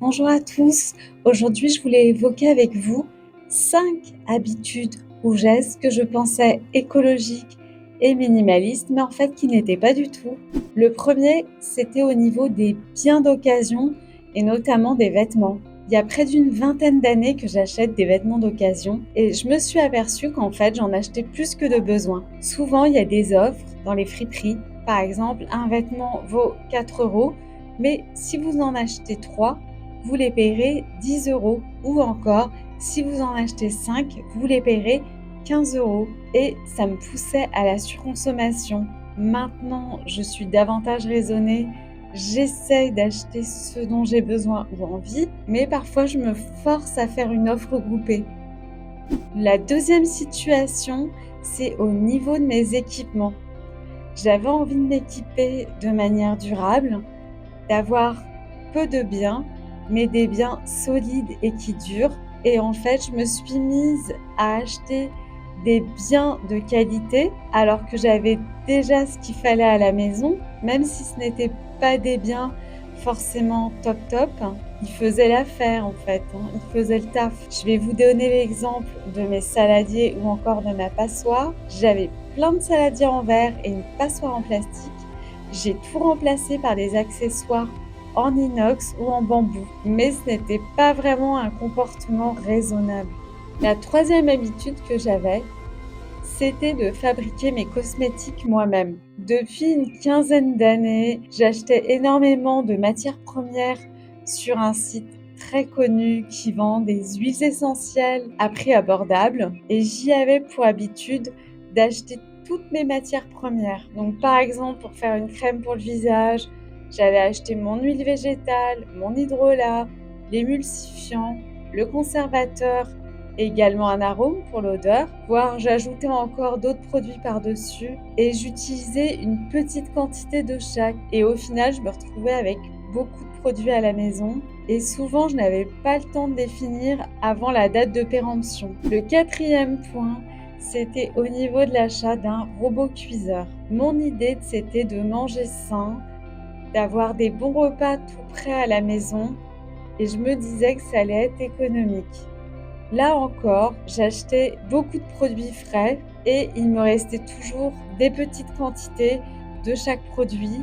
Bonjour à tous. Aujourd'hui, je voulais évoquer avec vous 5 habitudes ou gestes que je pensais écologiques et minimalistes, mais en fait qui n'étaient pas du tout. Le premier, c'était au niveau des biens d'occasion et notamment des vêtements. Il y a près d'une vingtaine d'années que j'achète des vêtements d'occasion et je me suis aperçue qu'en fait, j'en achetais plus que de besoin. Souvent, il y a des offres dans les friperies. Par exemple, un vêtement vaut 4 euros, mais si vous en achetez 3, vous les payerez 10 euros. Ou encore, si vous en achetez 5, vous les payerez 15 euros. Et ça me poussait à la surconsommation. Maintenant, je suis davantage raisonnée. J'essaye d'acheter ce dont j'ai besoin ou envie, mais parfois je me force à faire une offre groupée. La deuxième situation, c'est au niveau de mes équipements. J'avais envie de m'équiper de manière durable, d'avoir peu de biens, mais des biens solides et qui durent. Et en fait, je me suis mise à acheter des biens de qualité alors que j'avais déjà ce qu'il fallait à la maison, même si ce n'était pas des biens forcément top top. Ils faisaient l'affaire en fait, ils faisaient le taf. Je vais vous donner l'exemple de mes saladiers ou encore de ma passoire. J'avais plein de saladiers en verre et une passoire en plastique. J'ai tout remplacé par des accessoires en inox ou en bambou, mais ce n'était pas vraiment un comportement raisonnable. La troisième habitude que j'avais, c'était de fabriquer mes cosmétiques moi-même. Depuis une quinzaine d'années, j'achetais énormément de matières premières sur un site très connu qui vend des huiles essentielles à prix abordable et j'y avais pour habitude d'acheter toutes mes matières premières. Donc par exemple, pour faire une crème pour le visage, j'allais acheter mon huile végétale, mon hydrolat, l'émulsifiant, le conservateur, également un arôme pour l'odeur, voire j'ajoutais encore d'autres produits par-dessus et j'utilisais une petite quantité de chaque. Et au final, je me retrouvais avec beaucoup de produits à la maison et souvent je n'avais pas le temps de les finir avant la date de péremption. Le quatrième point, c'était au niveau de l'achat d'un robot cuiseur. Mon idée, c'était de manger sain, d'avoir des bons repas tout prêts à la maison et je me disais que ça allait être économique. Là encore, j'achetais beaucoup de produits frais et il me restait toujours des petites quantités de chaque produit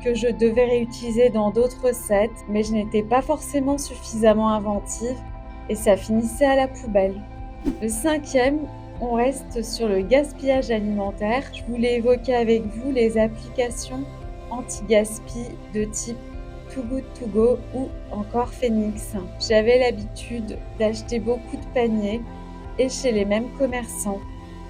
que je devais réutiliser dans d'autres recettes, mais je n'étais pas forcément suffisamment inventive et ça finissait à la poubelle. Le cinquième, on reste sur le gaspillage alimentaire. Je voulais évoquer avec vous les applications anti-gaspi de type Too Good To Go ou encore Phoenix. J'avais l'habitude d'acheter beaucoup de paniers et chez les mêmes commerçants.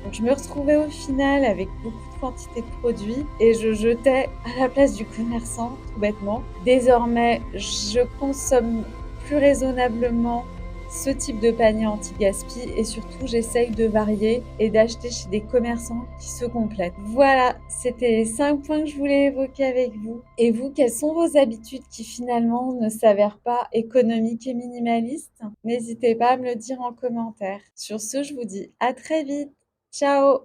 Donc je me retrouvais au final avec beaucoup de quantité de produits et je jetais à la place du commerçant, tout bêtement. Désormais, je consomme plus raisonnablement ce type de panier anti-gaspi et surtout j'essaye de varier et d'acheter chez des commerçants qui se complètent. Voilà, c'était les 5 points que je voulais évoquer avec vous. Et vous, quelles sont vos habitudes qui finalement ne s'avèrent pas économiques et minimalistes? N'hésitez pas à me le dire en commentaire. Sur ce, je vous dis à très vite. Ciao!